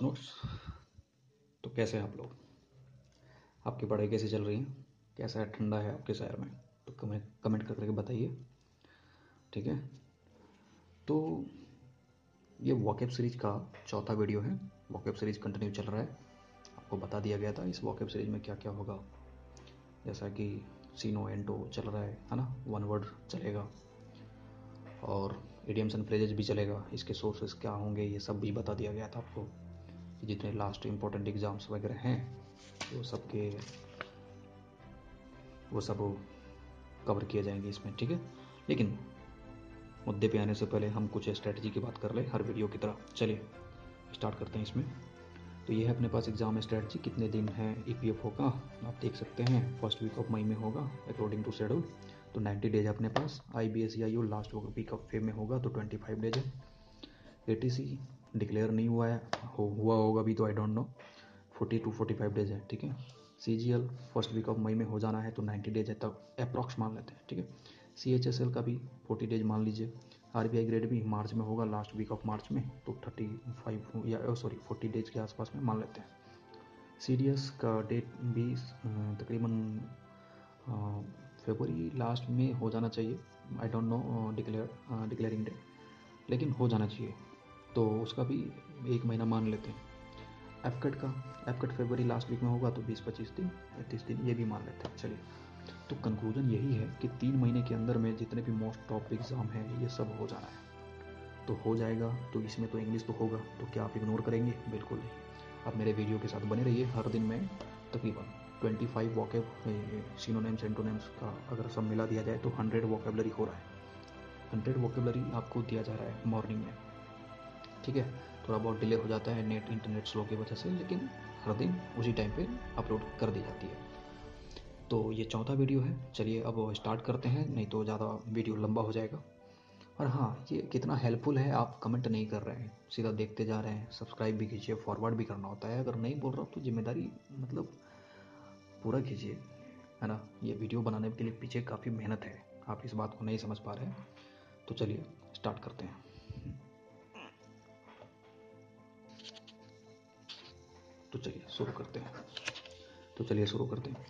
Class notes. तो कैसे हैं आप लोग? आपकी पढ़ाई कैसी चल रही है? कैसा है, ठंडा है आपके शहर में? तो कमेंट करके बताइए, ठीक है। तो ये वॉकैब सीरीज का चौथा वीडियो है। वॉकैब सीरीज कंटिन्यू चल रहा है। आपको बता दिया गया था इस वॉकैब सीरीज में क्या क्या होगा, जैसा कि सीनो एंटो चल रहा है ना, वन वर्ड चलेगा और इडियम्स एंड फ्रेजेस भी चलेगा। इसके सोर्सेस क्या होंगे ये सब भी बता दिया गया था आपको। जितने लास्ट इंपॉर्टेंट एग्जाम्स वगैरह हैं वो सब कवर किए जाएंगे इसमें, ठीक है। लेकिन मुद्दे पे आने से पहले हम कुछ स्ट्रेटजी की बात कर ले, हर वीडियो की तरह। चलिए स्टार्ट करते हैं इसमें। तो ये है अपने पास एग्जाम स्ट्रेटजी। कितने दिन है ईपीएफओ का आप देख सकते हैं। फर्स्ट वीक ऑफ मई में होगा अकॉर्डिंग टू शेड्यूल। तो 90 डेज है अपने पास। IBSEIU लास्ट वीक ऑफ फे में होगा तो 25 डेज है। ATC डिक्लेयर नहीं हुआ है, हुआ होगा भी तो I don't know. 40 to 45 days है, ठीक है। CGL first week of May में हो जाना है तो 90 डेज है, तब अप्रॉक्स मान लेते हैं, ठीक है। CHSL का भी 40 डेज मान लीजिए। RBI ग्रेड भी मार्च में होगा, लास्ट वीक ऑफ मार्च में, तो 40 डेज के आसपास में मान लेते हैं। CDS का डेट भी तकरीबन फरवरी लास्ट में हो जाना चाहिए। I don't know declaring date, लेकिन हो जाना चाहिए, तो उसका भी 1 महीना मान लेते हैं। एफकट फरवरी लास्ट वीक में होगा तो 20-25 दिन, 31 दिन, ये भी मान लेते हैं। चलिए, तो कंक्लूजन यही है कि 3 महीने के अंदर में जितने भी मोस्ट टॉप एग्ज़ाम है ये सब हो जाना है। तो हो जाएगा, तो इसमें तो इंग्लिश तो होगा, तो क्या आप इग्नोर करेंगे? बिल्कुल नहीं। आप मेरे वीडियो के साथ बने रहिए। हर दिन में तकरीबन 25 वॉकेब सिनोनिम्स एंटोनिम्स का अगर सब मिला दिया जाए तो 100 वोकेबलरी हो रहा है। 100 वोकेबलरी आपको दिया जा रहा है मॉर्निंग में, ठीक है। थोड़ा बहुत डिले हो जाता है इंटरनेट स्लो की वजह से, लेकिन हर दिन उसी टाइम पे अपलोड कर दी जाती है। तो ये चौथा वीडियो है। चलिए अब स्टार्ट करते हैं, नहीं तो ज़्यादा वीडियो लंबा हो जाएगा। और हाँ, ये कितना हेल्पफुल है आप कमेंट नहीं कर रहे हैं, सीधा देखते जा रहे हैं। सब्सक्राइब भी कीजिए, फॉरवर्ड भी करना होता है। अगर नहीं बोल रहा हूँ तो जिम्मेदारी मतलब पूरा कीजिए, है ना। ये वीडियो बनाने के लिए पीछे काफ़ी मेहनत है, आप इस बात को नहीं समझ पा रहे हैं। तो चलिए स्टार्ट करते हैं। तो चलिए शुरू करते हैं।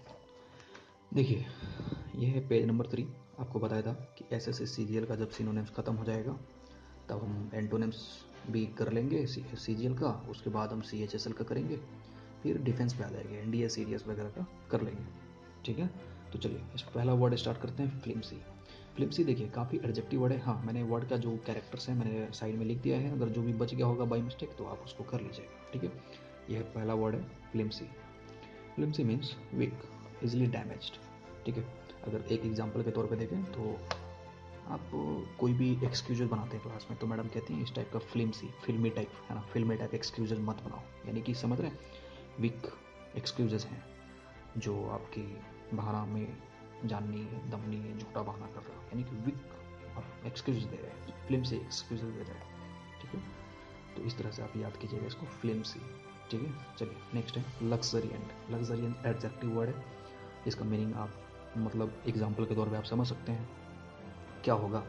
देखिए, ये है पेज नंबर 3। आपको बताया था कि SSC CGL का जब सिनोनिम्स ख़त्म हो जाएगा तब हम एंटोनिम्स भी कर लेंगे CGL का, उसके बाद हम CHSL का करेंगे, फिर डिफेंस पे आ जाएंगे, NDA सीरियस वगैरह का कर लेंगे, ठीक है। तो चलिए इस पहला वर्ड स्टार्ट करते हैं, फ्लिम्सी। फ्लिम्सी देखिए काफ़ी एडजेक्टिव वर्ड है। हाँ, मैंने वर्ड का जो कैरेक्टर्स है मैंने साइड में लिख दिया है, अगर जो भी बच गया होगा बाई मिस्टेक तो आप उसको कर लीजिएगा, ठीक है। यह पहला वर्ड है flimsy. Flimsy means weak, easily damaged, ठीक है। अगर एक एग्जाम्पल के तौर पे देखें तो आप कोई भी एक्सक्यूजेज बनाते हैं क्लास में तो मैडम कहती हैं इस टाइप का फिल्मी टाइप, है ना, फिल्मी टाइप एक्सक्यूजेज मत बनाओ। यानी कि समझ रहे हैं, वीक एक्सक्यूजेज हैं जो आपकी बहाना में जाननी है, दमनी है, झूठा बहाना कर रहे हो, यानी कि वीक एक्सक्यूज दे रहे हैं, फिल्म से एक्सक्यूजेज दे रहे हैं, ठीक है। तो इस तरह से आप याद कीजिएगा इसको, फ्लिम्सी, ठीक है। चलिए नेक्स्ट है लग्जरियंट। लग्जरियंट एडजेक्टिव वर्ड है। इसका मीनिंग आप मतलब एग्जाम्पल के तौर पे आप समझ सकते हैं क्या होगा।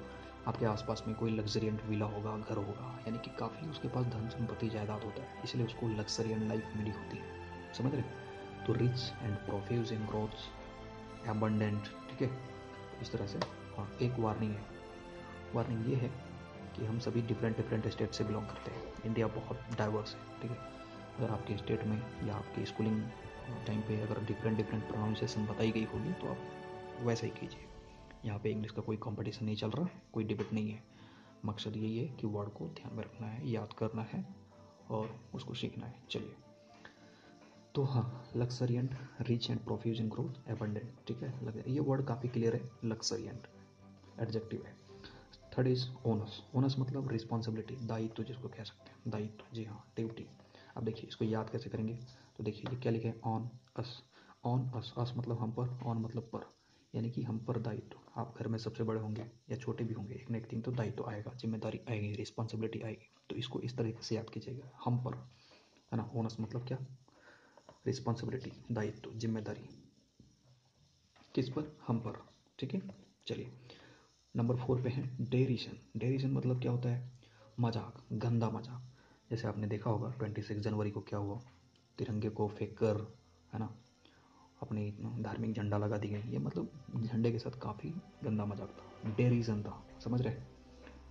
आपके आसपास में कोई लग्जरियंट विला होगा, घर होगा, यानी कि काफ़ी उसके पास धन संपत्ति जायदाद होता है, इसलिए उसको लग्जरियंट लाइफ मिली होती है, समझ रहे। तो rich and profuse in growth, abundant, ठीक है। इस तरह से। हाँ, एक वार्निंग है। वार्निंग ये है कि हम सभी डिफरेंट स्टेट से बिलोंग करते हैं। इंडिया बहुत डाइवर्स है, ठीक है। अगर आपके स्टेट में या आपकी स्कूलिंग टाइम पे अगर डिफरेंट प्रोनाउंसिएशन बताई गई होगी तो आप वैसा ही कीजिए। यहाँ पे इंग्लिश का कोई कंपटीशन नहीं चल रहा, कोई डिबेट नहीं है। मकसद यही है कि वर्ड को ध्यान में रखना है, याद करना है और उसको सीखना है। चलिए, तो हाँ, luxuriant, rich and profuse in growth, abundant, ठीक है। ये वर्ड काफ़ी क्लियर है, लक्सरियंट एडजेक्टिव है। Third is onus. ओनस मतलब रिस्पॉन्सिबिलिटी, दायित्व जिसको कह सकते हैं, दायित्व, जी हाँ, ड्यूटी। अब देखिए इसको याद कैसे करेंगे, तो देखिए ये क्या लिखे है, ऑन अस। ऑन अस, अस मतलब हम पर, ऑन मतलब पर, यानी कि हम पर दायित्व। आप घर में सबसे बड़े होंगे या छोटे भी होंगे, एक न एक दिन तो दायित्व आएगा, जिम्मेदारी आएगी, रिस्पॉन्सिबिलिटी आएगी। तो इसको इस तरीके से याद कीजिएगा, हम पर, है ना। ओनस मतलब क्या, रिस्पॉन्सिबिलिटी, दायित्व, जिम्मेदारी, किस पर, हम पर, ठीक है। चलिए नंबर 4 पे है डेरिशन। डेरिशन मतलब क्या होता है, मजाक, गंदा मजाक, जैसे आपने देखा होगा 26 जनवरी को क्या हुआ, तिरंगे को फेंक कर, है ना, अपनी धार्मिक झंडा लगा दी गई। ये मतलब झंडे के साथ काफ़ी गंदा मजाक था, डेरिजन था, समझ रहे,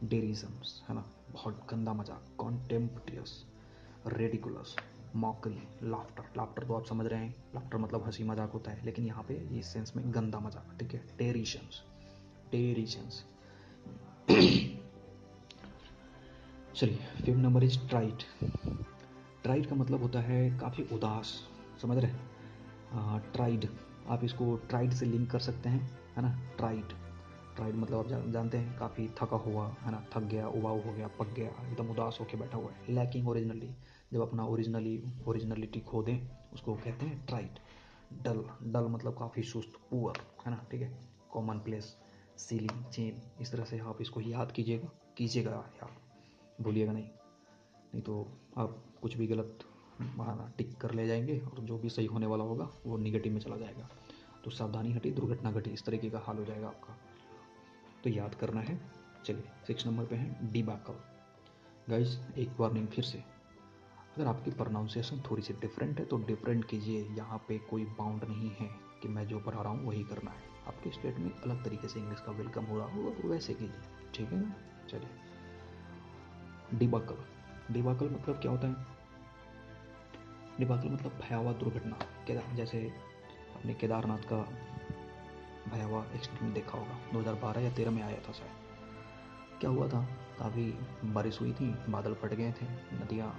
डेरिजन्स, है ना, बहुत गंदा मजाक, कॉन्टेम्प्टियस, रेडिकुलस, मॉकरी, लाफ्टर। लाफ्टर तो आप समझ रहे हैं, लाफ्टर मतलब हंसी मजाक होता है, लेकिन यहाँ पे इस सेंस में गंदा मजाक, ठीक है, डेरिशंस, डेरिशंस। चलिए, 5th नंबर इज ट्राइट। ट्राइड का मतलब होता है काफ़ी उदास, समझ रहे, ट्राइड, आप इसको ट्राइड से लिंक कर सकते हैं, है ना, ट्राइड। ट्राइड मतलब आप जानते हैं काफ़ी थका हुआ, है ना, थक गया, उबाऊ हो गया, पक गया, एकदम उदास होकर बैठा हुआ है, लैकिंग ओरिजिनली, जब अपना ओरिजिनलिटी खो दें उसको कहते हैं ट्राइड। डल, डल मतलब काफ़ी सुस्त, पुअर, है ना, ठीक है, कॉमन प्लेस, सिली, चेन। इस तरह से आप इसको याद कीजिएगा यार, भूलिएगा नहीं, नहीं तो आप कुछ भी गलत टिक कर ले जाएंगे और जो भी सही होने वाला होगा वो निगेटिव में चला जाएगा। तो सावधानी हटी दुर्घटना घटी, इस तरीके का हाल हो जाएगा आपका, तो याद करना है। चलिए, 6 नंबर पे है डिबैकल। गाइस, एक वार्निंग फिर से, अगर आपकी प्रोनाउंसिएशन थोड़ी सी डिफरेंट है तो डिफरेंट कीजिए, यहाँ पे कोई बाउंड नहीं है कि मैं जो पढ़ा रहा हूँ वही करना है। आपके स्टेट में अलग तरीके से इंग्लिश का वेलकम हो रहा होगा तो वैसे कीजिए, ठीक है ना। चलिए, डिबैकल। डिबैकल मतलब क्या होता है, डिबैकल मतलब भयावह दुर्घटना। जैसे अपने केदारनाथ का भयावह एक्सीडेंट देखा होगा, 2012 या 13 में आया था शायद। क्या हुआ था, काफ़ी बारिश हुई थी, बादल फट गए थे, नदियाँ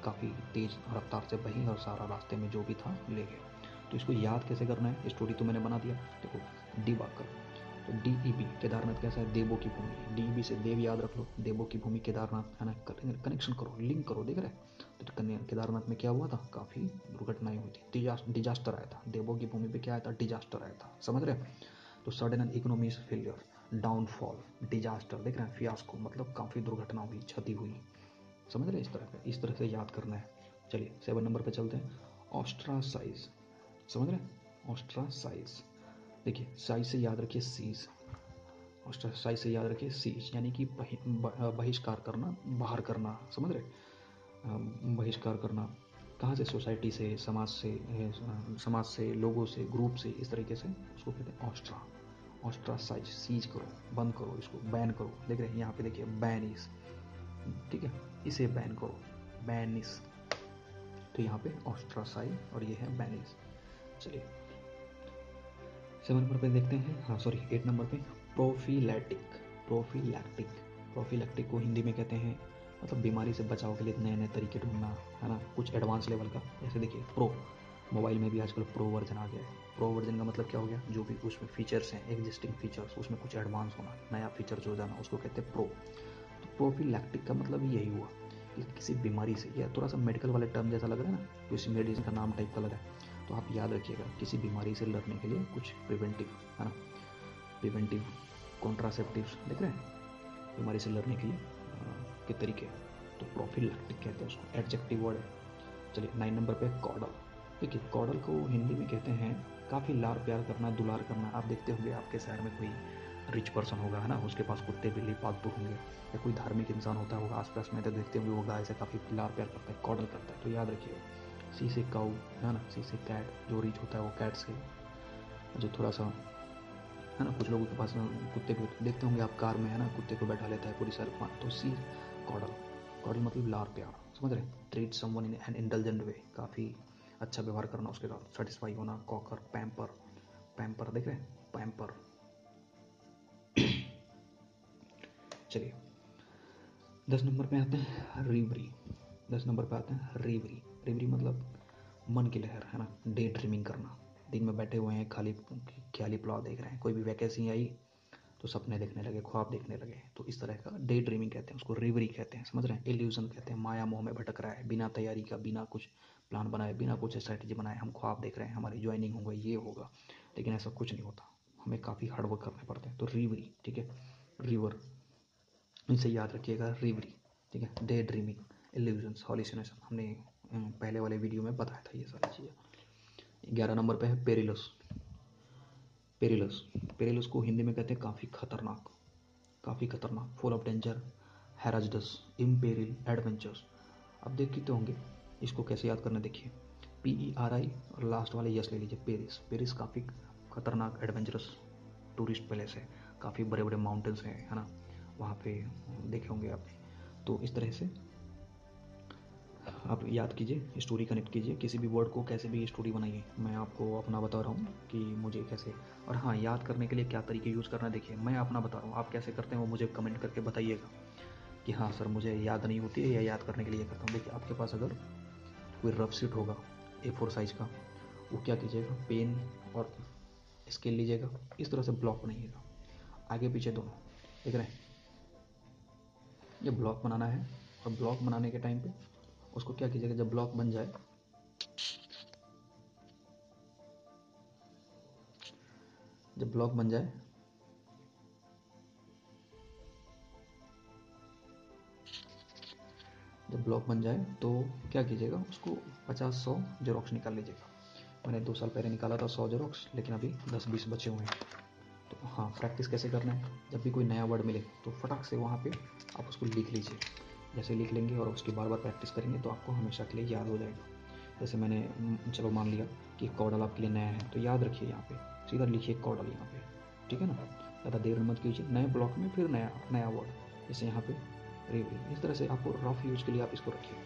काफ़ी तेज़ रफ्तार से बही और सारा रास्ते में जो भी था ले गया। तो इसको याद कैसे करना है, स्टोरी तो मैंने बना दिया। देखो, डिबैकल, तो DEB केदारनाथ कैसा है, देवों की भूमि, DEB से देव याद रख लो, देवों की भूमि केदारनाथ, है ना, कनेक्शन करो, लिंक करो, देख रहे। तो केदारनाथ में क्या हुआ था, काफ़ी दुर्घटनाएं हुई थी, डिजास्टर आया था, देवों की भूमि पे क्या आया था, डिजास्टर आया था, समझ रहे। तो sudden and economic failure, downfall, disaster, देख रहे हैं, फियास्को मतलब काफ़ी दुर्घटना हुई, क्षति हुई, समझ रहे, इस तरह से याद करना है। चलिए, 7 नंबर पे चलते हैं, ऑस्ट्रासाइज, समझ रहे हैं, ऑस्ट्रासाइज। देखिए, साइज से याद रखिए सीज, ऑस्ट्रासाइज से याद रखिए सीज, यानी कि बहिष्कार करना, बाहर करना, समझ रहे, बहिष्कार करना, कहाँ से, सोसाइटी से, समाज से, लोगों से, ग्रुप से, इस तरीके से उसको कहते हैं ऑस्ट्रासाइज, सीज करो, बंद करो, इसको बैन करो, देख रहे हैं यहाँ पे, देखिए बैनिस, ठीक है, इसे बैन करो, बैनिस, तो यहाँ पे ऑस्ट्रासाइज और ये है बैनिस। चलिए, 7 नंबर पे देखते हैं, हाँ सॉरी 8 नंबर पे प्रोफिलैक्टिक। प्रोफिलैक्टिक, प्रोफिलैक्टिक को हिंदी में कहते हैं मतलब बीमारी से बचाव के लिए नए नए तरीके ढूंढना, है ना, कुछ एडवांस लेवल का। जैसे देखिए, प्रो, मोबाइल में भी आजकल प्रो वर्जन आ गया है। प्रो वर्जन का मतलब क्या हो गया, जो भी उसमें फीचर्स हैं, एग्जिस्टिंग फीचर्स, उसमें कुछ एडवांस होना, नया फीचर जो जाना, उसको कहते हैं प्रो। तो प्रोफिलैक्टिक का मतलब यही हुआ कि किसी बीमारी से, या थोड़ा सा मेडिकल वाले टर्म जैसा लग रहा है ना, किसी मेडिसिन का नाम टाइप का लग रहा है, तो आप याद रखिएगा, किसी बीमारी से लड़ने के लिए कुछ प्रिवेंटिव, है ना, प्रिवेंटिव कॉन्ट्रासेप्टिव्स, देख रहे हैं, बीमारी से लड़ने के लिए के तरीके, तो प्रोफिलैक्टिक कहते हैं उसको, एडजेक्टिव वर्ड है। चलिए, 9 नंबर पे कॉडल। देखिए, कॉडल को हिंदी में कहते हैं काफ़ी लाड़ प्यार करना, दुलार करना। आप देखते होंगे आपके शहर में कोई रिच पर्सन होगा, है ना, उसके पास कुत्ते बिल्ली पालतू होंगे, या कोई धार्मिक इंसान होता होगा आसपास में, तो देखते होंगे वो गाय से काफ़ी लाड़ प्यार करता है, कॉडल करता है। तो याद रखिए, सी से काऊ, है ना, सी से कैट, जो रिच होता है वो कैट से, जो थोड़ा सा, है ना, कुछ लोगों के पास कुत्ते भी देखते होंगे आप, कार में, है ना, कुत्ते को बैठा लेता है पूरी सड़क पर, तो सी, कॉडल। कॉडल मतलब लाड़ प्यार, समझ रहे, treat someone in an intelligent way, काफ़ी अच्छा व्यवहार करना उसके साथ, सेटिस्फाई होना, कॉकर, पैम्पर, पैम्पर, देख रहे हैं, पैम्पर। चलिए, 10 नंबर पे आते हैं रिवरी। 10 नंबर पे आते हैं रिवरी। रिवरी मतलब मन की लहर, है ना, डे ड्रीमिंग करना, दिन में बैठे हुए हैं, खाली ख्याली प्लाव देख रहे हैं, कोई भी वैकेंसी आई तो सपने देखने लगे, ख्वाब देखने लगे, तो इस तरह का डे ड्रीमिंग कहते हैं उसको, रिवरी कहते हैं, समझ रहे हैं, इल्यूजन कहते हैं, माया मोह में भटक रहा है, बिना तैयारी का, बिना कुछ प्लान बनाए, बिना कुछ स्ट्रैटेजी बनाए हम ख्वाब देख रहे हैं, हमारी ज्वाइनिंग होगा, ये होगा, लेकिन ऐसा कुछ नहीं होता, हमें काफ़ी हार्डवर्क करने पड़ते हैं। तो रिवरी, ठीक है, रिवर, इसे याद रखिएगा, रिवरी, ठीक है, डे ड्रीमिंग, इल्यूजन्स, हॉल्यूसिनेशन, हमने पहले वाले वीडियो में बताया था ये सारी चीज़ें। 11 नंबर पे है पेरिलस। पेरिलस, पेरिलस को हिंदी में कहते हैं काफ़ी खतरनाक, काफ़ी खतरनाक, फुल ऑफ डेंजर, हैराजडस, इम्पेरिल, एडवेंचर्स, आप देखते होंगे इसको कैसे याद करना। देखिए PERI और लास्ट वाले यस ले लीजिए। पेरिस, पेरिस काफ़ी खतरनाक एडवेंचरस टूरिस्ट प्लेस है, काफ़ी बड़े बड़े माउंटेन्स हैं, है ना, वहाँ पे देखे होंगे आपने। तो इस तरह से आप याद कीजिए, स्टोरी कनेक्ट कीजिए, किसी भी वर्ड को कैसे भी स्टोरी बनाइए। मैं आपको अपना बता रहा हूँ कि मुझे कैसे, और हाँ, याद करने के लिए क्या तरीके यूज़ करना है। देखिए मैं अपना बता रहा हूँ, आप कैसे करते हैं वो मुझे कमेंट करके बताइएगा कि हाँ सर मुझे याद नहीं होती है या याद करने के लिए करता हूँ। देखिए आपके पास अगर कोई रफ शीट होगा A4 साइज़ का, वो क्या कीजिएगा, पेन और स्केल लीजिएगा, इस तरह से ब्लॉक बनाइएगा, आगे पीछे दोनों, देख रहे हैं, ये ब्लॉक बनाना है। और ब्लॉक बनाने के टाइम पे उसको क्या कीजिएगा, जब ब्लॉक बन जाए, जब ब्लॉक बन जाए जब ब्लॉक बन जाए तो क्या कीजिएगा, उसको 50-100 जेरोक्स निकाल लीजिएगा। मैंने 2 साल पहले निकाला था 100 जेरोक्स, लेकिन अभी 10-20 बचे हुए हैं। तो हाँ, प्रैक्टिस कैसे करना है, जब भी कोई नया वर्ड मिले तो फटाक से वहाँ पे आप उसको लिख लीजिए। जैसे लिख लेंगे और उसकी बार बार प्रैक्टिस करेंगे तो आपको हमेशा के लिए याद हो जाएगा। जैसे मैंने चलो मान लिया कि कॉर्डल आपके लिए नया है, तो याद रखिए यहाँ पे सीधा लिखिए कॉर्डल यहाँ पे, ठीक है ना। ज़्यादा देर मत कीजिए, नए ब्लॉक में फिर नया नया वर्ड, जैसे यहाँ पे रेवड़ी। इस तरह से आपको रफ यूज़ के लिए आप इसको रखिए।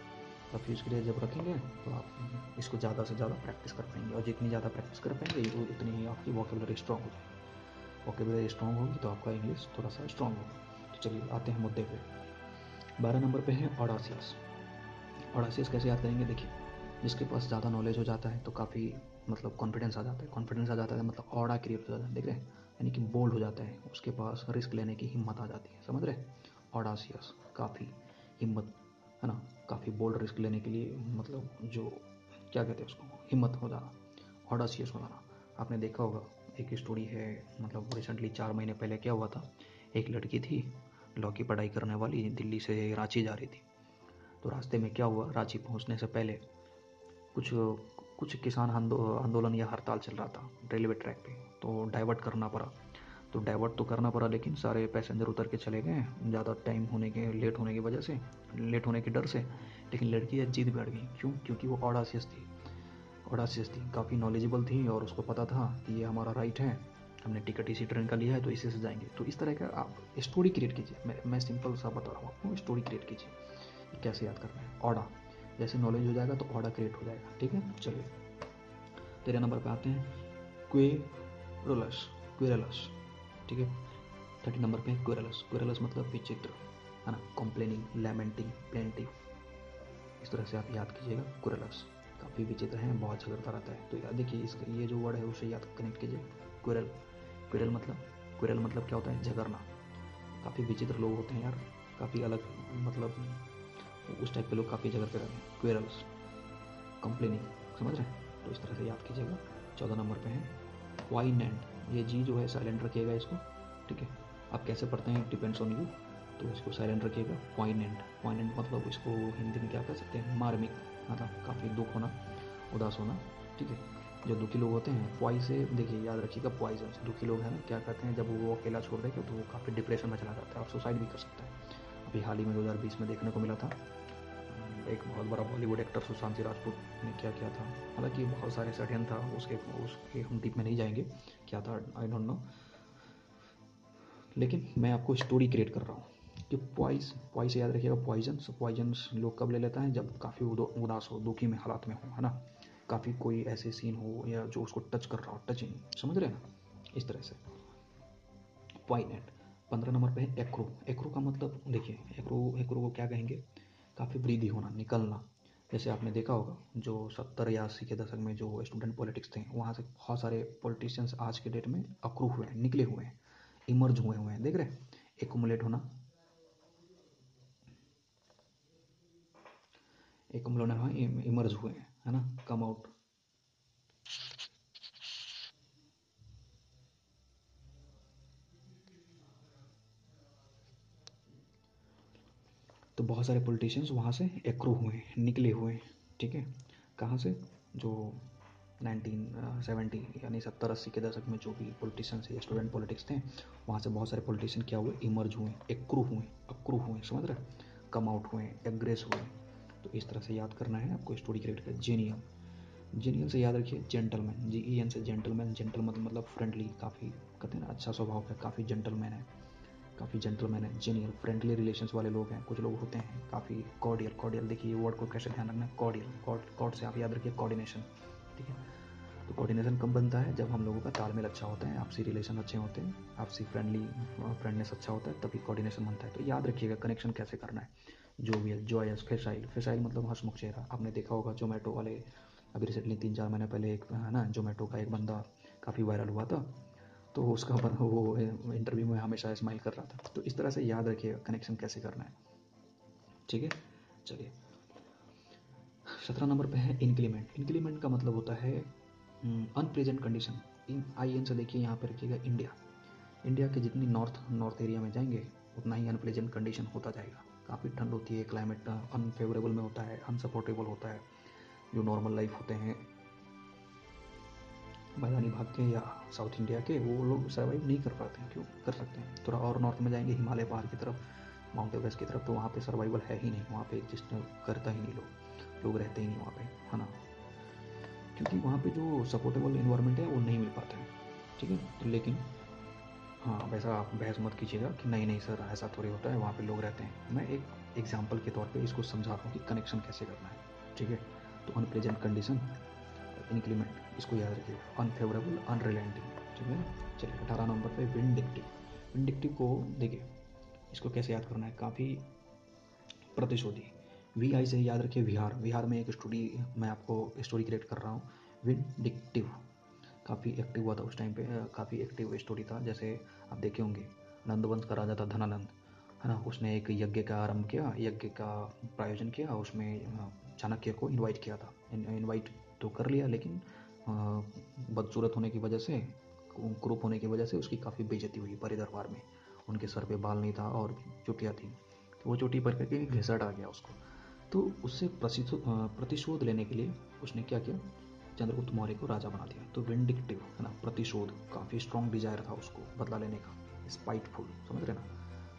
रफ यूज़ के लिए जब रखेंगे तो आप इसको ज़्यादा से ज़्यादा प्रैक्टिस कर पाएंगे, और जितनी ज़्यादा प्रैक्टिस कर पाएंगे तो उतनी ही आपकी वोकेबलरी स्ट्रॉन्ग हो जाएगी। वोकेबलरी स्ट्रॉन्ग होगी तो आपका इंग्लिश थोड़ा सा स्ट्रॉन्ग होगा। तो चलिए आते हैं मुद्दे पे। 12 नंबर पे है ऑडासियस। ऑडासियस कैसे याद करेंगे, देखिए जिसके पास ज़्यादा नॉलेज हो जाता है तो काफ़ी मतलब कॉन्फिडेंस आ जाता है। कॉन्फिडेंस आ जाता है मतलब ऑडा क्रिएट हो जाता है, देख रहे हैं, यानी कि बोल्ड हो जाता है, उसके पास रिस्क लेने की हिम्मत आ जाती है, समझ रहे हैं। ऑडासियस काफ़ी हिम्मत, है ना, काफ़ी बोल्ड रिस्क लेने के लिए, मतलब जो क्या कहते हैं उसको, हिम्मत हो जाना, ऑडासियस हो जाना। आपने देखा होगा एक स्टोरी है, मतलब रिसेंटली 4 महीने पहले क्या हुआ था, एक लड़की थी लॉ की पढ़ाई करने वाली, दिल्ली से रांची जा रही थी। तो रास्ते में क्या हुआ, रांची पहुंचने से पहले कुछ कुछ किसान आंदोलन या हड़ताल चल रहा था रेलवे ट्रैक पे, तो डाइवर्ट करना पड़ा। तो डाइवर्ट तो करना पड़ा, लेकिन सारे पैसेंजर उतर के चले गए ज़्यादा टाइम होने के, लेट होने की वजह से, लेट होने के डर से। लेकिन लड़की जिद बैठ गई, क्यों, क्योंकि वो ऑडासियस थी, काफ़ी नॉलेजेबल थी, और उसको पता था कि ये हमारा राइट है, हमने टिकट इसी ट्रेन का लिया है तो इसी से जाएंगे। तो इस तरह का आप स्टोरी क्रिएट कीजिए। मैं सिंपल सा बता रहा हूँ आपको, स्टोरी क्रिएट कीजिए। कैसे याद करना है, ऑडा, जैसे नॉलेज हो जाएगा तो ऑर्डर क्रिएट हो जाएगा, ठीक है। चलिए 13 नंबर पे आते हैं, क्वेरुलस, क्वेरुलस, ठीक है। 30 नंबर पे है क्वेरुलस। क्वेरुलस मतलब विचित्र, है ना, कॉम्प्लेनिंग, लैमेंटिंग, प्लेंटिव, इस तरह से आप याद कीजिएगा। क्वेरुलस काफ़ी विचित्र है, बहुत झगड़ता रहता है। तो याद देखिए इसका ये जो वर्ड है उसे याद कनेक्ट कीजिए, क्वेरल। क्वेरल मतलब क्या होता है, झगड़ना। काफ़ी विचित्र लोग होते हैं यार, काफ़ी अलग, मतलब उस टाइप के लोग काफ़ी झगड़ते रहते हैं। क्वेरल्स, कंप्लेनिंग, समझ रहे हैं। तो इस तरह से याद कीजिएगा। 14 नंबर पे है क्वाइनेंट। ये जी जो है साइलेंट रखिएगा इसको, ठीक है। आप कैसे पढ़ते हैं डिपेंड्स ऑन यू, तो इसको साइलेंट रखिएगा। क्वाइनेंट, क्वाइनेंट मतलब इसको हिंदी में क्या कह सकते हैं, मार्मिक, मतलब काफ़ी दुख होना, उदास होना, ठीक है। जो दुखी लोग होते हैं, क्वाई से देखिए याद रखिएगा, पॉइजन। दुखी लोग हैं ना, क्या कहते हैं, जब वो अकेला छोड़ देगा तो वो काफ़ी डिप्रेशन में चला जाता है और सुसाइड भी कर सकता है। अभी हाल ही में 2020 में देखने को मिला था, एक बहुत बड़ा बॉलीवुड एक्टर सुशांत सिंह राजपूत ने क्या किया था। हालांकि बहुत सारे षड्यंत्र था उसके हम डीप में नहीं जाएंगे क्या था, आई डोंट नो, लेकिन मैं आपको स्टोरी क्रिएट कर रहा हूँ कि पॉइस से याद रखिएगा, पॉइजन। पॉइजन लोग कब ले लेता है, जब काफ़ी उदास हो, दुखी में हालात में हो, है ना, काफ़ी कोई ऐसे सीन हो या जो उसको टच कर रहा हो, टचिंग, समझ रहे हैं ना, इस तरह से पॉइनेट। 15 नंबर पे है एक्रो। एक्रो का मतलब देखिए, एक्रो को क्या कहेंगे, काफ़ी वृद्धि होना, निकलना। जैसे आपने देखा होगा जो 70 या 80 के दशक में जो स्टूडेंट पॉलिटिक्स थे, वहाँ से बहुत सारे पॉलिटिशियंस आज के डेट में अक्रू हुए हैं, निकले हुए हैं, इमर्ज हुए हैं, देख रहे हैं, एकुमुलेट होना, एकुमुलेट होना, इमर्ज हुए हैं, है ना, कम आउट। तो बहुत सारे पॉलिटिशियंस वहाँ से एक्रू हुए हैं, निकले हुए हैं, ठीक है। कहाँ से, जो 1970 यानी 70-80 के दशक में जो भी पॉलिटिशियंस या स्टूडेंट पॉलिटिक्स थे, वहाँ से बहुत सारे पॉलिटिशियन क्या हुए, इमर्ज हुए, एक्रू हुए, अक्रू हुए, समझ रहे, कम आउट हुए, एग्रेस हुए। तो इस तरह से याद करना है आपको स्टोरी क्रिएट कर। जेनियल, जेनियल से याद रखिए जेंटलमैन, GEN से जेंटलमैन, जेंटलमैन मतलब फ्रेंडली, काफ़ी कहते हैं ना अच्छा स्वभाव का, काफ़ी जेंटलमैन है, काफ़ी जेंटलमैन है। जेनियल फ्रेंडली रिलेशंस वाले लोग हैं, कुछ लोग होते हैं काफ़ी कॉर्डियल। कॉर्डियल देखिए ये वर्ड को कैसे ध्यान रखना है, कॉर्डियल, कॉर्ड से आप याद रखिए कोऑर्डिनेशन, ठीक है। तो कोऑर्डिनेशन कब बनता है, जब हम लोगों का तालमेल अच्छा होता है, आपसी रिलेशन अच्छे होते हैं, आपसी फ्रेंडनेस अच्छा होता है, तभी कोऑर्डिनेशन बनता है। तो याद रखिएगा कनेक्शन कैसे करना है। जोवियल, जॉयस, फेसाइल, फेसाइल मतलब हंसमुख चेहरा। आपने देखा होगा जोमेटो वाले अभी रिसेंटली 3-4 महीने पहले एक है ना जोमेटो का एक बंदा काफ़ी वायरल हुआ था, तो उसका वो इंटरव्यू में हमेशा स्माइल कर रहा था। तो इस तरह से याद रखिएगा कनेक्शन कैसे करना है, ठीक है। चलिए 17 नंबर पे है इंक्रीमेंट। इंक्रीमेंट का मतलब होता है अनप्रेजेंट कंडीशन। IN से देखिए यहाँ पे रखिएगा इंडिया। इंडिया के जितनी नॉर्थ एरिया में जाएंगे उतना ही अनप्लेजेंट कंडीशन होता जाएगा। काफ़ी ठंड होती है, क्लाइमेट अनफेवरेबल में होता है, अनसपोर्टेबल होता है। जो नॉर्मल लाइफ होते हैं मैदानी भाग के या साउथ इंडिया के, वो लोग सर्वाइव नहीं कर पाते हैं। क्यों कर सकते हैं, थोड़ा और नॉर्थ में जाएंगे हिमालय पहाड़ की तरफ, माउंट एवरेस्ट की तरफ, तो वहाँ पे सर्वाइवल है ही नहीं, वहाँ पे एग्जिस्ट करता ही नहीं, लोग रहते ही नहीं वहाँ पे, है ना, क्योंकि वहाँ पे जो सपोर्टेबल इन्वायरमेंट है वो नहीं मिल पाता है, ठीक है। तो लेकिन हाँ, वैसा आप बहस मत कीजिएगा कि नहीं नहीं सर ऐसा थोड़ी होता है, वहाँ पे लोग रहते हैं। मैं एक एग्जाम्पल के तौर पे इसको समझा रहा हूँ कि कनेक्शन कैसे करना है, ठीक है। तो अनप्लेजेंट कंडीशन, इंक्रीमेंट, इसको याद रखिएगा, अनफेवरेबल, अनरिलेंटिंग, ठीक है ना। चलिए 18 नंबर पे विंडिक्टिव। विंडिक्टिव को देखिए इसको कैसे याद करना है, काफ़ी प्रतिशोधी। VI से याद रखिए विहार। विहार में एक मैं आपको स्टोरी क्रिएट कर रहा हूँ, विंडिक्टिव। काफ़ी एक्टिव हुआ था उस टाइम पे, काफ़ी एक्टिव स्टोरी था। जैसे आप देखे होंगे नंदवंश का राजा था धनानंद, है ना, उसने एक यज्ञ का आरंभ किया, यज्ञ का प्रायोजन किया, उसमें चाणक्य को इनवाइट किया था। इनवाइट तो कर लिया, लेकिन बदसूरत होने की वजह से, कुरूप होने की वजह से उसकी काफ़ी बेइज्जती हुई बड़े दरबार में। उनके सर पे बाल नहीं था और चोटियाँ थी, तो वो चोटी पर करके घिसट आ गया उसको। तो उससे प्रतिशोध लेने के लिए उसने क्या किया, चंद्रगुप्त मौर्य को राजा बना दिया। तो विंडिक्टिव है ना, प्रतिशोध, काफ़ी स्ट्रॉन्ग डिजायर था उसको बदला लेने का, स्पाइटफुल, समझ रहे ना।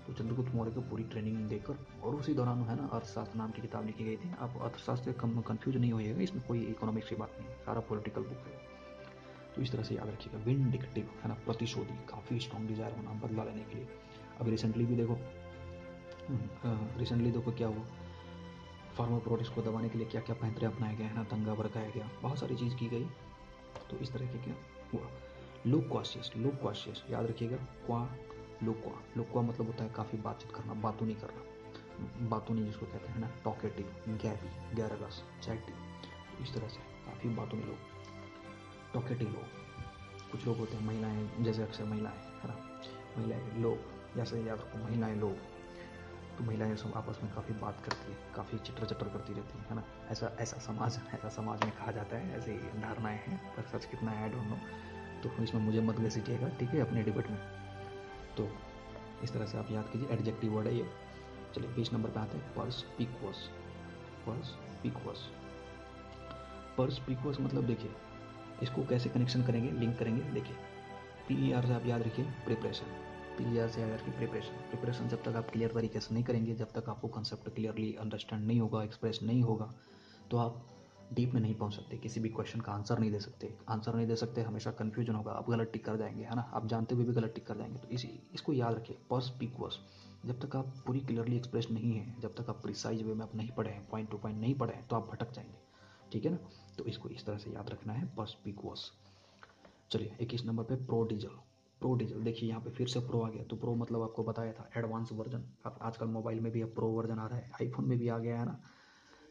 तो चंद्रगुप्त मौर्य को पूरी ट्रेनिंग देकर, और उसी दौरान है ना अर्थशास्त्र नाम की किताब लिखी गई थी। आप अर्थशास्त्र से कन्फ्यूज नहीं होइएगा, इसमें कोई इकोनॉमिक्स की बात नहीं, सारा पॉलिटिकल बुक है। तो इस तरह से याद रखिएगा, विंडिक्टिव है ना, प्रतिशोधी, काफ़ी स्ट्रॉन्ग डिजायर होना बदला लेने के लिए। अब रिसेंटली देखो क्या हुआ, फार्मर प्रोड्यूस को दबाने के लिए क्या क्या पैंतरे अपनाए गए हैं ना, दंगा भड़काया गया, बहुत सारी चीज़ की गई। तो इस तरह के क्या हुआ, लोक्वाशियस, लोक्वाशियस याद रखिएगा, लोक्वा मतलब होता है काफ़ी बातचीत करना, बातूनी करना, बातूनी जिसको कहते हैं ना, टॉकेटिव, गैबी, गैरगस, चैटी। तो इस तरह से काफ़ी बातूनी लोग, टॉकेटिव लोग। कुछ लोग होते हैं महिलाएं, जैसे अक्सर महिलाएं, है ना, महिलाएं लोग, जैसे याद रखो महिलाएं लोग, तो महिलाएं सब आपस में काफ़ी बात करती है, काफ़ी चिटर चटर करती रहती है ना। ऐसा समाज में कहा जाता है, ऐसी धारणाएं हैं, पर सच कितना है आई डोंट नो। तो इसमें मुझे मत घसीटिएगा, ठीक है, अपने डिबेट में। तो इस तरह से आप याद कीजिए, एडजेक्टिव वर्ड है ये। चलिए 20 नंबर पे आते हैं, पर्सपिकुअस। पर्सपिकुअस, पर्सपिकुअस मतलब देखिए इसको कैसे कनेक्शन करेंगे, लिंक करेंगे। देखिए PER से आप याद रखिए प्रिपरेशन, PER से याद रखिए प्रिपरेशन। प्रिपरेशन जब तक आप क्लियर तरीके से नहीं करेंगे, जब तक आपको कंसेप्ट क्लियरली अंडरस्टैंड नहीं होगा, एक्सप्रेस नहीं होगा, तो आप डीप में नहीं पहुंच सकते, किसी भी क्वेश्चन का आंसर नहीं दे सकते, हमेशा कन्फ्यूजन होगा, आप गलत टिक कर जाएंगे, है ना, आप जानते हुए भी गलत टिक कर जाएंगे। तो इसको याद रखिए, पर्सपिकुअस। जब तक आप पूरी क्लियरली एक्सप्रेस नहीं है, जब तक आप प्रिसाइज वे में आप नहीं पढ़े हैं, पॉइंट टू पॉइंट नहीं पढ़े हैं, तो आप भटक जाएंगे, ठीक है ना। तो इसको इस तरह से याद रखना है, पर्सपिकुअस। चलिए 21 नंबर पे प्रो डीजल देखिए यहाँ पे फिर से प्रो आ गया। तो प्रो मतलब आपको बताया था एडवांस वर्जन। अब आजकल मोबाइल में भी अब प्रो वर्जन आ रहा है, आईफोन में भी आ गया है ना।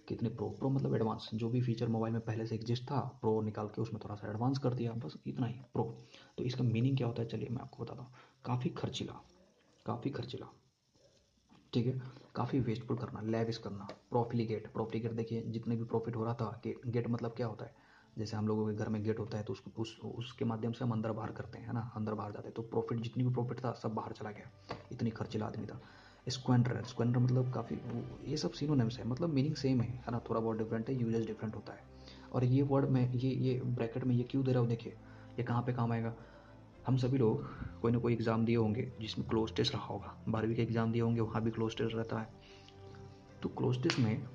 कितने प्रो मतलब एडवांस, जो भी फीचर मोबाइल में पहले से एग्जिस्ट था, प्रो निकाल के उसमें थोड़ा सा एडवांस कर दिया, बस इतना ही प्रो। तो इसका मीनिंग क्या होता है, चलिए मैं आपको बताता हूँ। काफ़ी खर्चीला, ठीक है, काफ़ी वेस्टफुल करना, लैविश करना। प्रॉफिलिगेट देखिए, जितने भी प्रॉफिट हो रहा था, गेट मतलब क्या होता है, जैसे हम लोगों के घर में गेट होता है, तो उसके माध्यम से हम अंदर बाहर करते हैं, है ना, अंदर बाहर जाते हैं, तो प्रॉफिट, जितनी भी प्रॉफिट था सब बाहर चला गया, इतनी खर्चीला आदमी था। स्क्वेंडर मतलब काफ़ी, ये सब सिनोनिम्स है, मतलब मीनिंग सेम है ना, थोड़ा बहुत डिफरेंट है, यूजेस डिफरेंट होता है। और ये वर्ड में ये ब्रैकेट में ये क्यों दे रहा हूँ, देखिए ये कहाँ पे काम आएगा। हम सभी लोग कोई ना कोई एग्ज़ाम दिए होंगे जिसमें क्लोज टेस्ट रहा होगा, 12वीं के एग्ज़ाम दिए होंगे, वहाँ भी क्लोज टेस्ट रहता है। तो क्लोज टेस्ट में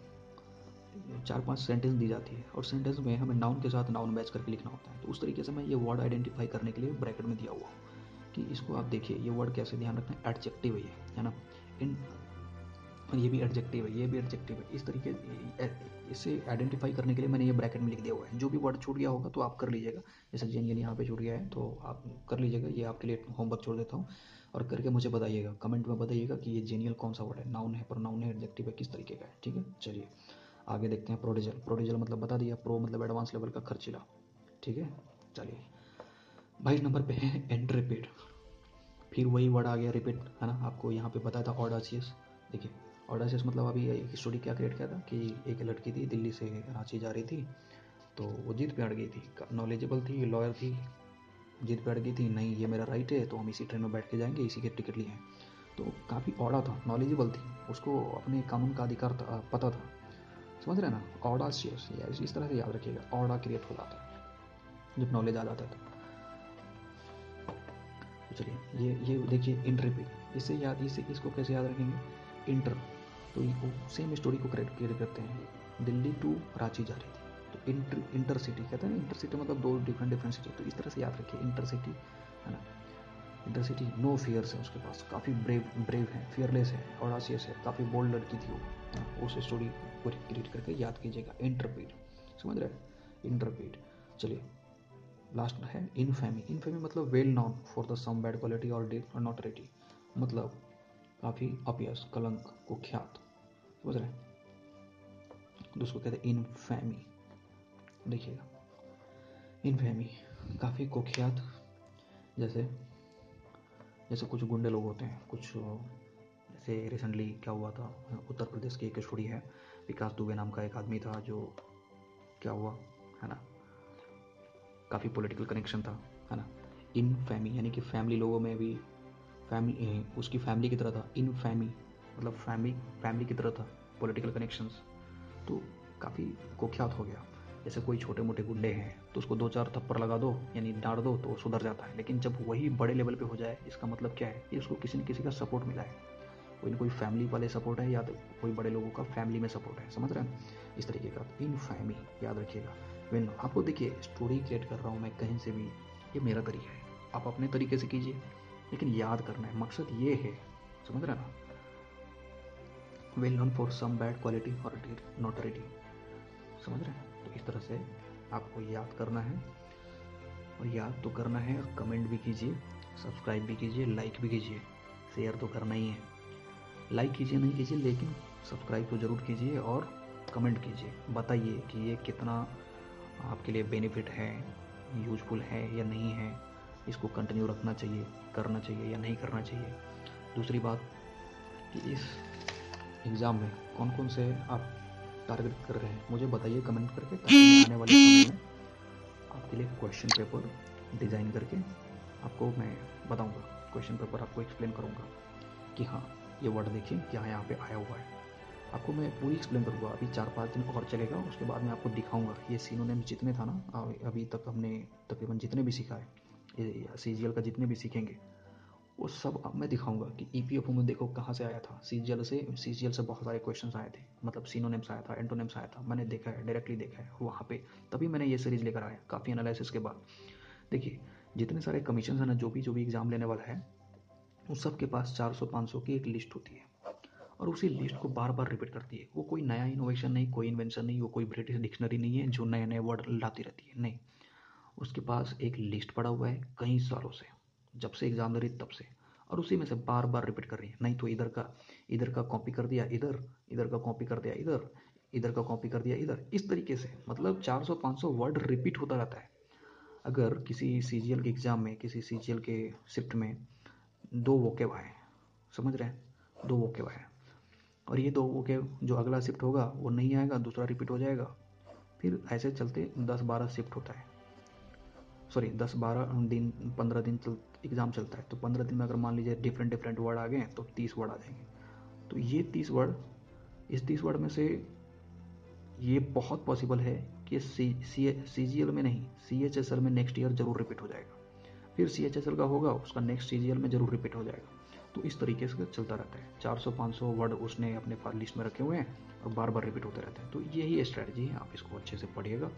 4-5 सेंटेंस दी जाती है और सेंटेंस में हमें नाउन के साथ नाउन मैच करके लिखना होता है। तो उस तरीके से मैं ये वर्ड आइडेंटिफाई करने के लिए ब्रैकेट में दिया हुआ हूँ कि इसको आप देखिए, ये वर्ड कैसे ध्यान रखना है, एडजेक्टिव है ना, इन, ये भी एडजेक्टिव है, ये भी एडजेक्टिव है। इस तरीके इसे आइडेंटिफाई करने के लिए मैंने ये ब्रैकेट में लिख दिया हुआ है। जो भी वर्ड छूट गया होगा तो आप कर लीजिएगा, जैसे जेनियल यहाँ पे छूट गया है तो आप कर लीजिएगा, ये आपके लिए होमवर्क छोड़ देता हूँ। और करके मुझे बताइएगा, कमेंट में बताइएगा कि ये जेनियल कौन सा वर्ड है, नाउन है, प्रोनाउन है, एडजेक्टिव है, किस तरीके का है। ठीक है, चलिए आगे देखते हैं। प्रोडिजल, प्रोडिजल मतलब बता दिया, प्रो मतलब एडवांस लेवल का खर्चीला। ठीक है, चलिए 22 नंबर पे है एंट्रेपिड। फिर वही वर्ड आ गया रिपीट, है ना। आपको यहाँ पे बताया था ऑडासियस। देखिए ऑडासियस मतलब अभी एक स्टोरी क्या क्रिएट किया था कि एक लड़की थी, दिल्ली से रांची जा रही थी, तो वो जिद पे अड़ गई थी, नॉलेजेबल थी, लॉयर थी, जिद पे अड़ गई थी, नहीं ये मेरा राइट है तो हम इसी ट्रेन में बैठ के जाएंगे, इसी के टिकट लिए हैं। तो काफ़ी ऑडा था, नॉलेजेबल थी, उसको अपने कानून का अधिकार पता था, समझ रहे हैं ना। ऑडासियस या इस तरह से याद रखिएगा, ऑडा क्रिएट हो जाता है जब नॉलेज आ जाता है। तो चलिए ये देखिए इंटरपिड, इससे याद, इसको कैसे याद रखेंगे, इंटर, तो सेम स्टोरी को क्रिएट करते हैं। दिल्ली टू रांची जा रही थी तो इंटर सिटी कहते हैं ना, इंटर सिटी मतलब दो डिफरेंट सिटी, तो इस तरह से याद रखिए इंटर सिटी, है ना। इंटर सिटी, नो फियर्स है उसके पास, काफ़ी ब्रेव है, फियरलेस है, ऑडासियस है, काफ़ी बोल्ड लड़की थी वो। उस स्टोरी को क्रिएट करके याद कीजिएगा, इंटरपिड, समझ रहे हैं, इंटरपिड। चलिए लास्ट है इनफेमी। इनफेमी मतलब well known for the some bad quality और डीप नॉटरिटी, मतलब काफ़ी अपयश, कलंक, कुख्यात, समझ रहे हैं, तो उसको कहते हैं इनफेमी। देखिएगा इनफेमी काफ़ी कुख्यात, जैसे जैसे कुछ गुंडे लोग होते हैं, कुछ जैसे रिसेंटली क्या हुआ था, उत्तर प्रदेश की एक स्टोरी है, विकास दुबे नाम का एक आदमी था, जो क्या हुआ, है ना, काफ़ी पॉलिटिकल कनेक्शन था, है ना। इन फैमी यानी कि फैमिली लोगों में भी, फैमिली उसकी फैमिली की तरह था, इन फैमी मतलब फैमिली की तरह था, पॉलिटिकल कनेक्शंस, तो काफ़ी कुख्यात हो गया। जैसे कोई छोटे मोटे गुंडे हैं तो उसको 2-4 थप्पड़ लगा दो यानी डांट दो तो वो सुधर जाता है, लेकिन जब वही बड़े लेवल पे हो जाए, इसका मतलब क्या है कि उसको किसी न किसी का सपोर्ट मिला है, कोई ना कोई फैमिली वाले सपोर्ट है या तो कोई बड़े लोगों का फैमिली में सपोर्ट है, समझ रहे हैं, इस तरीके का। इन फैमी याद रखिएगा। वेन आपको देखिए स्टोरी क्रिएट कर रहा हूँ मैं कहीं से भी, ये मेरा तरीका है, आप अपने तरीके से कीजिए, लेकिन याद करना है, मकसद ये है, समझ रहे हैं ना। Well known for some bad quality और नोटरिटी, समझ रहे हैं, तो इस तरह से आपको याद करना है, और याद तो करना है, और कमेंट भी कीजिए, सब्सक्राइब भी कीजिए, लाइक भी कीजिए, शेयर तो करना ही है। लाइक कीजिए नहीं कीजिए, लेकिन सब्सक्राइब तो ज़रूर कीजिए और कमेंट कीजिए, बताइए कि ये कितना आपके लिए बेनिफिट है, यूजफुल है या नहीं है, इसको कंटिन्यू रखना चाहिए, करना चाहिए या नहीं करना चाहिए। दूसरी बात कि इस एग्ज़ाम में कौन कौन से आप टारगेट कर रहे हैं, मुझे बताइए कमेंट करके, ताकि मैं आने वाले समय में आपके लिए क्वेश्चन पेपर डिज़ाइन करके आपको मैं बताऊंगा, क्वेश्चन पेपर आपको एक्सप्लेन करूंगा कि हाँ ये वर्ड देखिए क्या यहाँ पे आया हुआ है, आपको मैं पूरी एक्सप्लेन करूँगा। अभी 4-5 दिन और चलेगा, उसके बाद मैं आपको दिखाऊंगा ये सिनोनिम्स जितने था ना, अभी तक हमने तकरीबन जितने भी सीखा है, सीजीएल का जितने भी सीखेंगे वो सब अब मैं दिखाऊंगा कि ईपीएफओ में देखो कहाँ से आया था, सीजीएल से बहुत सारे क्वेश्चंस आए थे, मतलब सिनोनिम्स आया था, एंटोनिम्स आया था, मैंने देखा है, डायरेक्टली देखा है वहाँ पे, तभी मैंने ये सीरीज लेकर आया काफ़ी एनालिसिस के बाद। देखिए जितने सारे कमीशन है ना, जो भी एग्ज़ाम लेने वाला है, उस सब के पास 400-500 की एक लिस्ट होती है, और उसी लिस्ट को बार बार रिपीट करती है। वो कोई नया इनोवेशन नहीं, कोई इन्वेंशन नहीं, वो कोई ब्रिटिश डिक्शनरी नहीं है जो नए नए वर्ड लाती रहती है, नहीं। उसके पास एक लिस्ट पड़ा हुआ है कई सालों से, जब से एग्जाम दे रही तब से, और उसी में से बार बार रिपीट कर रही है। नहीं तो इधर का कॉपी कर दिया इधर, इधर का कॉपी कर दिया इधर, इधर का कॉपी कर दिया इधर, इस तरीके से मतलब 400-500 वर्ड रिपीट होता रहता है। अगर किसी सीजीएल के एग्ज़ाम में, किसी सीजीएल के शिफ्ट में 2 वोकेब आए, समझ रहे हैं, 2 वोकेब आए, और ये 2 वोकेब जो अगला शिफ्ट होगा वो नहीं आएगा, दूसरा रिपीट हो जाएगा, फिर ऐसे चलते 10-12 शिफ्ट होता है, सॉरी 10-12 दिन, 15 दिन एग्ज़ाम चलता है, तो 15 दिन में अगर मान लीजिए डिफरेंट वर्ड आ गए तो 30 वर्ड आ जाएंगे। तो ये 30 वर्ड, इस 30 वर्ड में से ये बहुत पॉसिबल है कि CGL में नहीं, CHSL में नेक्स्ट ईयर जरूर रिपीट हो जाएगा, फिर CHSL का होगा उसका नेक्स्ट CGL में जरूर रिपीट हो जाएगा, तो इस तरीके से चलता रहता है। 400-500 वर्ड उसने अपने लिस्ट में रखे हुए हैं और बार बार रिपीट होते रहते हैं। तो यही स्ट्रैटेजी है, आप इसको अच्छे से पढ़िएगा,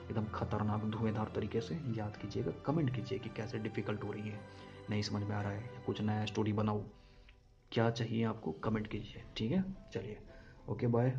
एकदम खतरनाक धुएंधार तरीके से याद कीजिएगा। कमेंट कीजिए कि कैसे डिफ़िकल्ट हो रही है, नहीं समझ में आ रहा है, या कुछ नया स्टोरी बनाओ, क्या चाहिए आपको, कमेंट कीजिए। ठीक है, चलिए, ओके, बाय।